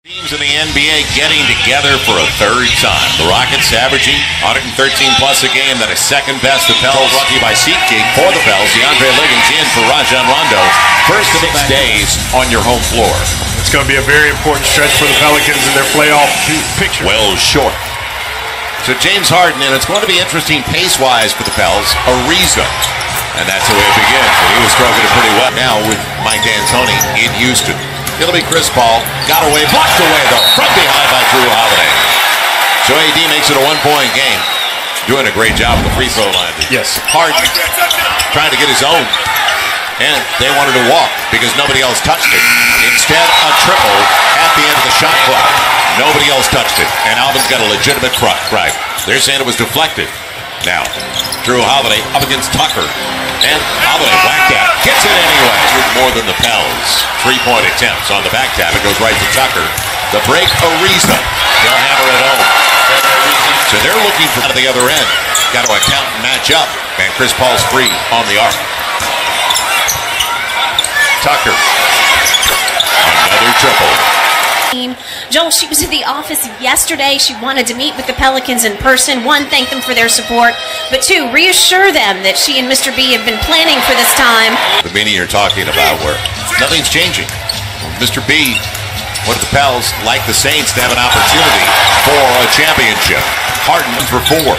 Teams in the NBA getting together for a third time. The Rockets averaging 113 plus a game. That is second best. The Pels brought to you by SeatGeek. For the Pels, DeAndre Liggins in for Rajon Rondo. First of 6 days on your home floor. It's going to be a very important stretch for the Pelicans in their playoff picture. Well short. So James Harden, and it's going to be interesting pace-wise for the Pels. Ariza. And that's the way it begins. And he was struggling pretty well now with Mike D'Antoni in Houston. It'll be Chris Paul. Got away, blocked away though. From behind by Drew Holiday. So AD makes it a one-point game. Doing a great job with the free throw line. Yes. Harden trying to get his own. And they wanted to walk because nobody else touched it. Instead, a triple at the end of the shot clock. Nobody else touched it. And Alvin's got a legitimate right. They're saying it was deflected. Now, Drew Holiday up against Tucker. And Holiday whacked out. Gets it anyway. More than the Pels. 3-point attempts on the back tap. It goes right to Tucker. The break, Ariza. They'll hammer it home. So they're looking for the other end. Got to account and match up. And Chris Paul's free on the arc. Tucker. Another triple. Joel, she was at the office yesterday. She wanted to meet with the Pelicans in person. One, thank them for their support. But two, reassure them that she and Mr. B have been planning for this time. The meaning you're talking about where nothing's changing. Mr. B wanted the Pels, like the Saints, to have an opportunity for a championship. Harden for 4.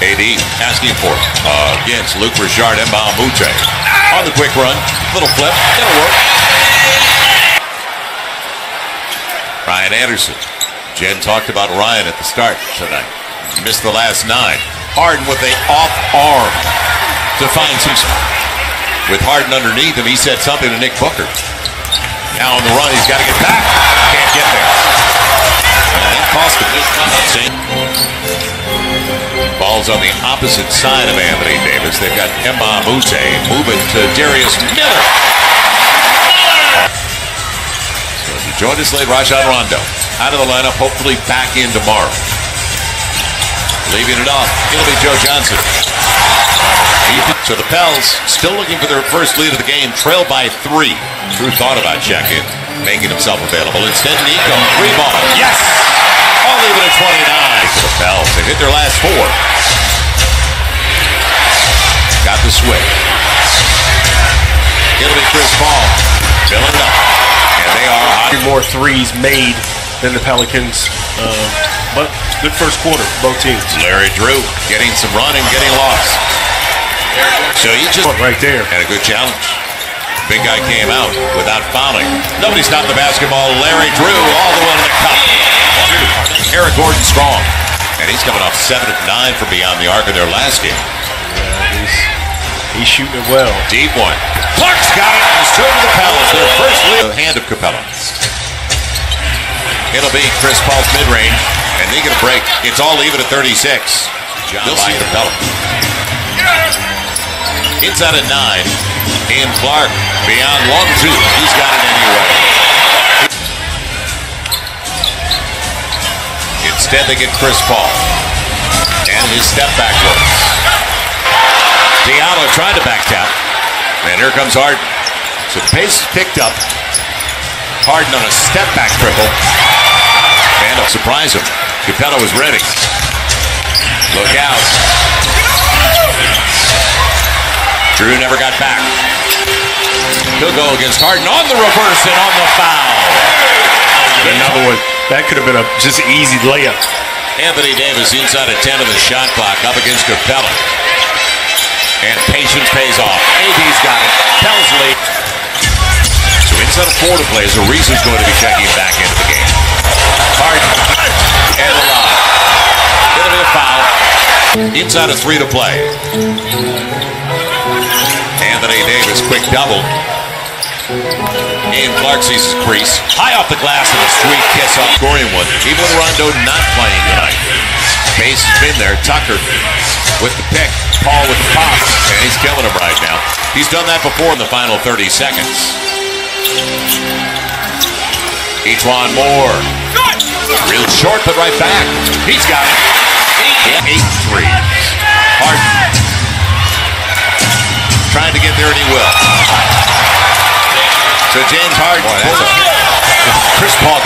AD asking for it against Luke Richard and Mbamute. On the quick run. Little flip. It'll work. Ryan Anderson. Jen talked about Ryan at the start tonight. Missed the last 9. Harden with a off arm to find some. With Harden underneath him, he said something to Nick Booker. Now on the run, he's got to get back. Can't get there. And that cost him. Ball's on the opposite side of Anthony Davis. They've got Mbamute moving to Darius Miller. Joined us late, Rajon Rondo. Out of the lineup, hopefully back in tomorrow. Leaving it off, it'll be Joe Johnson. So the Pels still looking for their first lead of the game, trailed by 3. Drew thought about checking, making himself available. Instead, Nico, 3 ball. Yes! I'll leave it at 29 for the Pels. They've hit their last 4. Got the switch. It'll be Chris Paul. Filling it up. And they are hot. More threes made than the Pelicans, but good first quarter, both teams. Larry Drew getting some run and getting lost. So he just right there had a good challenge. Big guy came out without fouling. Nobody stopped the basketball. Larry Drew all the way to the cup. Eric Gordon strong, and he's coming off 7 of 9 from beyond the arc in their last game. Yeah, he's shooting it well. Deep one. Clark's got it. It's 2 to the Pels. Their first lead. The hand of Capella. It'll be Chris Paul's mid-range, and they get a break. It's all even at 36. They'll see Capella. Inside at 9. And Clark beyond long 2. He's got it anyway. Instead, they get Chris Paul. And his step back works. Diallo tried to back tap. And here comes Harden. So the pace is picked up. Harden on a step back triple. And it'll surprise him. Capella was ready. Look out. Drew never got back. He'll go against Harden on the reverse and on the foul. Another one. That could have been a just easy layup. Anthony Davis inside at 10 of the shot clock up against Capella. And patience pays off. AD's got it. Pels lead. So inside of 4 to play, as Ariza's going to be checking back into the game. Harden. And the line. It'll be a foul. Inside of 3 to play. Anthony Davis, quick double. Ian Clark sees his crease. High off the glass and a sweet kiss off scoring one. Even with Rondo not playing tonight. Pace has been there. Tucker with the pick. Paul with the pop. And he's killing him right now. He's done that before in the final 30 seconds. Etuan Moore. Real short, but right back. He's got it. 8 threes. Harden. Trying to get there, and he will. So James Harden. Boy, that's a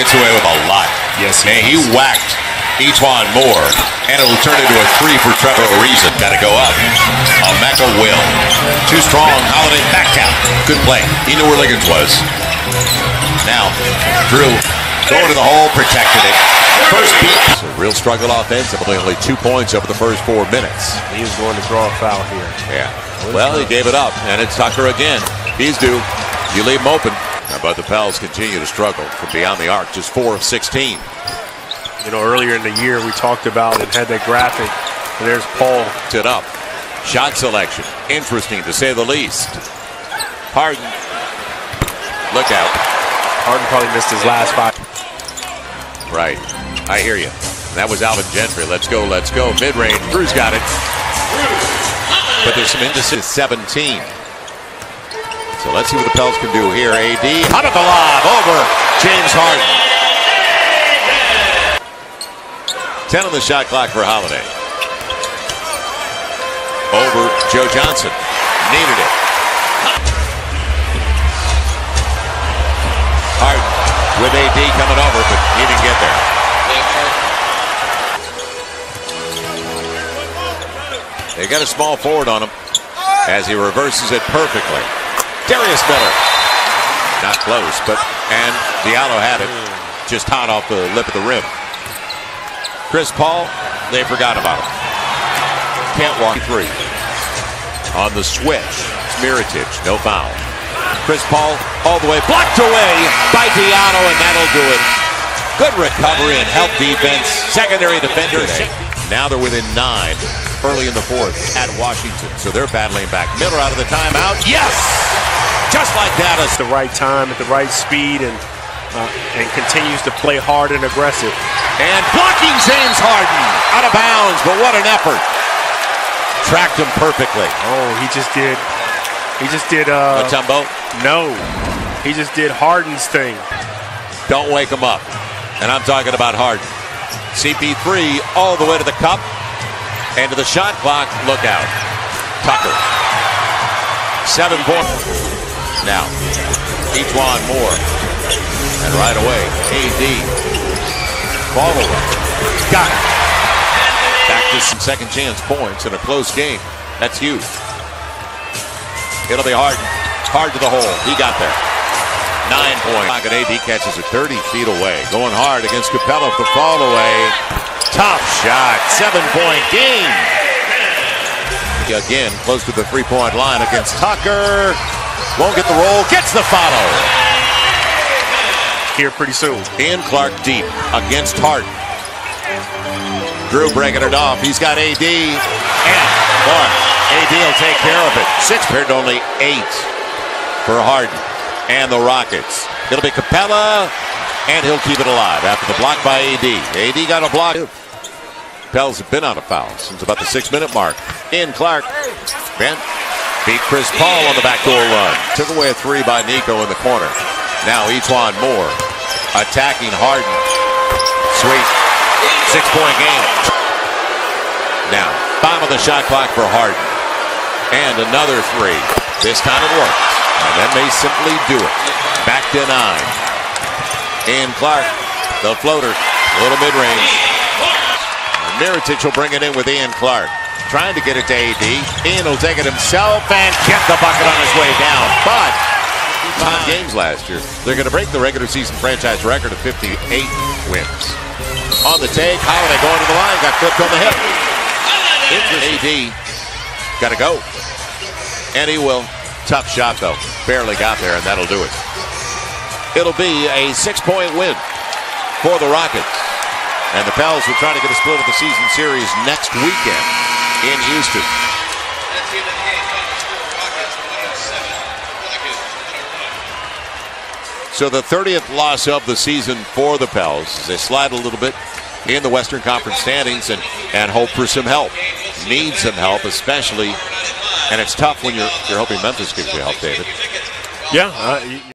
gets away with a lot. Yes, and he whacked Etuan Moore, and it'll turn into a 3 for Trevor Ariza. Got to go up. Emeka will. Too strong. Holiday back down. Good play. He knew where Liggins was. Now, Drew going to the hole, protected it. First beat. So real struggle offensively. Only 2 points over the first 4 minutes. He was going to draw a foul here. Yeah. Well, he gave it up, and it's Tucker again. He's due. You leave him open. But the Pels continue to struggle from beyond the arc, just 4 of 16. You know, earlier in the year we talked about and had that graphic. And there's Paul. It up. Shot selection. Interesting to say the least. Harden. Look out. Harden probably missed his last 5. Right. I hear you. That was Alvin Gentry. Let's go, let's go. Mid-range. Drew's got it. But there's some indecision. 17. So let's see what the Pels can do here. AD, out of the lob, over James Harden. 10 on the shot clock for Holiday. Over Joe Johnson. Needed it. Harden with AD coming over, but he didn't get there. They got a small forward on him as he reverses it perfectly. Darius Miller. Not close, and Diallo had it. Just hot off the lip of the rim. Chris Paul, they forgot about him. Can't walk 3. On the switch, it's Mirotic, no foul. Chris Paul all the way, blocked away by Diallo, and that'll do it. Good recovery and help defense. Secondary defender. Now they're within 9 early in the 4th at Washington, so they're battling back. Miller out of the timeout. Yes! Just like that. At the right time, at the right speed, and continues to play hard and aggressive. And blocking James Harden out of bounds, but what an effort. Tracked him perfectly. Oh, he just did Mutombo? No. He just did Harden's thing. Don't wake him up. And I'm talking about Harden. CP3 all the way to the cup. And to the shot clock. Look out. Tucker. 7 points. Now, Etuan Moore. And right away, AD. Follow up. Got it. Back to some second chance points in a close game. That's huge. It'll be Harden. Hard to the hole. He got there. 9 points. And AD catches it 30 feet away. Going hard against Capella for the fall away. Tough shot. 7-point game. Again, close to the 3-point line against Tucker. Won't get the roll. Gets the follow. Here pretty soon. Ian Clark deep against Harden. Drew breaking it off. He's got AD. And, boy, AD will take care of it. 6 paired to only 8 for Harden and the Rockets. It'll be Capella, and he'll keep it alive after the block by AD. AD got a block. Pels have been on a foul since about the 6-minute mark. Ian Clark. Ben beat Chris Paul on the backdoor run. Took away a 3 by Nico in the corner. Now Etuan Moore attacking Harden. Sweet. 6-point game. Now, bottom of the shot clock for Harden. And another 3. This time it works. And that may simply do it. Back to 9. Ian Clark, the floater. A little mid-range. Mirotic will bring it in with Ian Clark. Trying to get it to AD. Ian will take it himself and get the bucket on his way down. But 5 games last year. They're going to break the regular season franchise record of 58 wins. On the take, Holiday going to the line, got clipped on the hip. AD got to go. And he will. Tough shot, though. Barely got there, and that'll do it. It'll be a 6-point win for the Rockets. And the Pels will try to get a split of the season series next weekend in Houston. So the 30th loss of the season for the Pels as they slide a little bit in the Western Conference standings and hope for some help. Need some help, especially, and it's tough when you're hoping Memphis gives you help, David. Yeah.